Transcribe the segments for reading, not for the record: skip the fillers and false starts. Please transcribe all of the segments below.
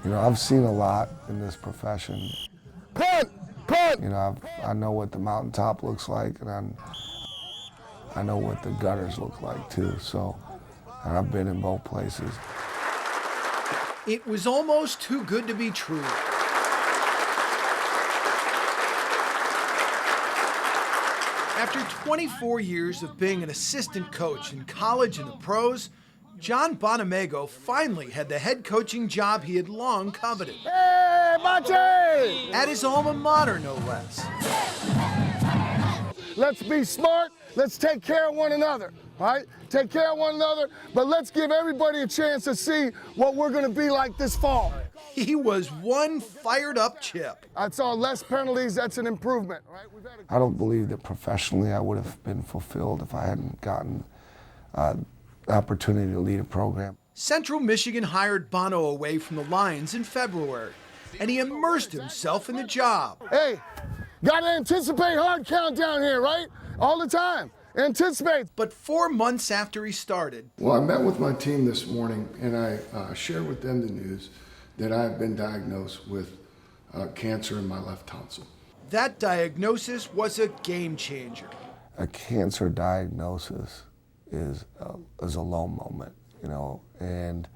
You know, I've seen a lot in this profession. Punt! Punt! You know, I know what the mountaintop looks like, and I know what the gutters look like too. So, and I've been in both places. It was almost too good to be true. After 24 years of being an assistant coach in college and the pros, John Bonamego finally had the head coaching job he had long coveted. Hey, Bache! At his alma mater, no less. Let's be smart. Let's take care of one another, all right? Take care of one another, but let's give everybody a chance to see what we're going to be like this fall. He was one fired up Chip. I saw less penalties. That's an improvement. Right? I don't believe that professionally I would have been fulfilled if I hadn't gotten the opportunity to lead a program. Central Michigan hired Bono away from the Lions in February, and he immersed himself in the job. Hey, got to anticipate hard count down here, right? All the time. Anticipate. But 4 months after he started, Well, I met with my team this morning, and I shared with them the news that I have been diagnosed with cancer in my left tonsil. that diagnosis was a game changer. A cancer diagnosis is a low moment, you know, and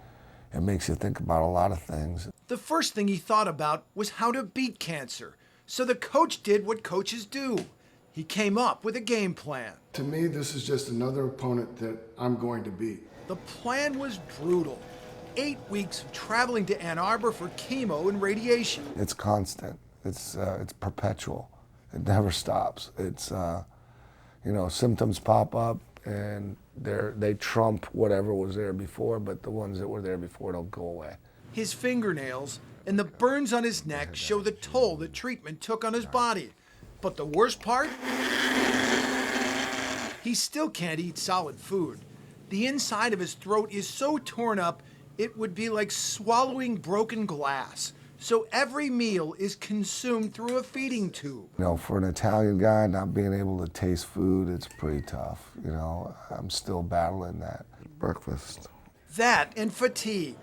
it makes you think about a lot of things. The first thing he thought about was how to beat cancer. So the coach did what coaches do. He came up with a game plan. To me, this is just another opponent that I'm going to beat. The plan was brutal. 8 weeks of traveling to Ann Arbor for chemo and radiation. It's constant. It's perpetual. It never stops. It's you know, symptoms pop up and they trump whatever was there before, but the ones that were there before don't go away. His fingernails and the burns on his neck show the toll the treatment took on his body. But the worst part? He still can't eat solid food. The inside of his throat is so torn up, it would be like swallowing broken glass. So every meal is consumed through a feeding tube. You know, for an Italian guy, not being able to taste food, it's pretty tough. You know, I'm still battling that. Breakfast. That and fatigue.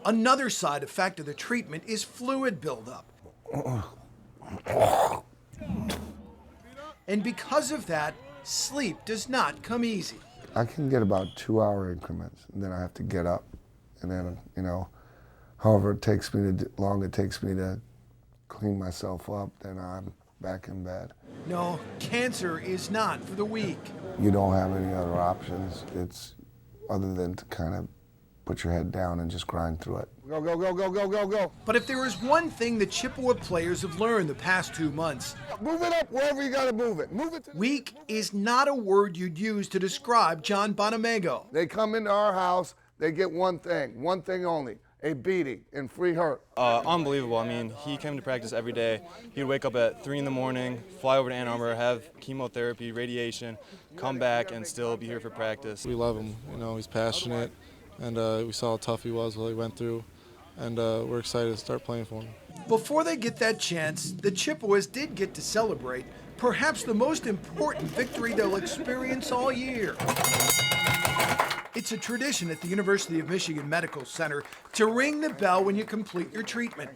Another side effect of the treatment is fluid buildup. And because of that, sleep does not come easy. I can get about 2-hour increments, and then I have to get up, and then, you know, however long it takes me to clean myself up, then I'm back in bed. No, cancer is not for the weak. You don't have any other options. It's other than to kind of put your head down and just grind through it. Go, go, go, go, go, go, go. But if there is one thing the Chippewa players have learned the past 2 months, Move it up wherever you got to move it. Move it to weak is not a word you'd use to describe John Bonamego. They come into our house, they get one thing only, a beating and free hurt. Unbelievable. I mean, he came to practice every day. He'd wake up at 3 in the morning, fly over to Ann Arbor, have chemotherapy, radiation, come back, and still be here for practice. We love him. You know, he's passionate, and we saw how tough he was while he went through, and we're excited to start playing for him. Before they get that chance, the Chippewas did get to celebrate perhaps the most important victory they'll experience all year. It's a tradition at the University of Michigan Medical Center to ring the bell when you complete your treatment.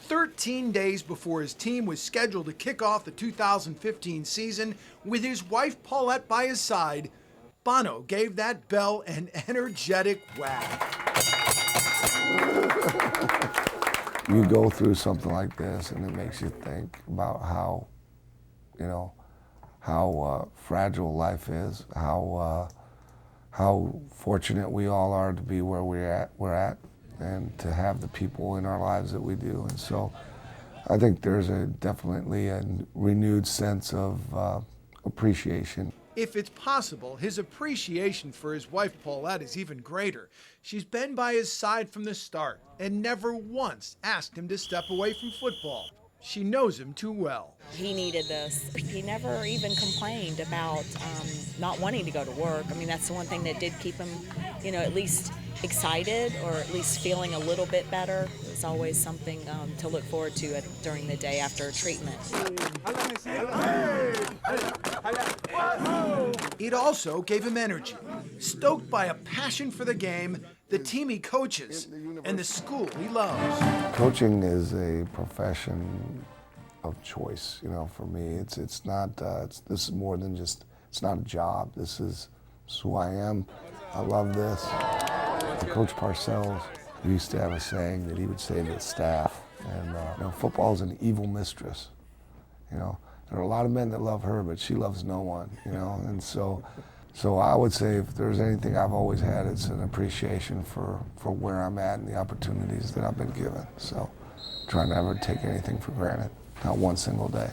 13 days before his team was scheduled to kick off the 2015 season, with his wife Paulette by his side, Bono gave that bell an energetic whack. You go through something like this, and it makes you think about how, you know, how fragile life is, how fortunate we all are to be where we're at, and to have the people in our lives that we do. And so, I think there's definitely a renewed sense of appreciation. If it's possible, his appreciation for his wife Paulette is even greater. She's been by his side from the start and never once asked him to step away from football. She knows him too well. He needed this. He never even complained about not wanting to go to work. I mean, that's the one thing that did keep him, you know, at least excited or at least feeling a little bit better. It was always something to look forward to during the day after treatment. It also gave him energy. stoked by a passion for the game, the team he coaches, and the school he loves. Coaching is a profession of choice. You know, for me, it's not. This is more than just. It's not a job. This is who I am. I love this. Coach Parcells, we used to have a saying that he would say to the staff, and you know, football is an evil mistress. You know, there are a lot of men that love her, but she loves no one. You know, and so I would say if there's anything I've always had, it's an appreciation for where I'm at and the opportunities that I've been given. So, trying to never take anything for granted, not one single day.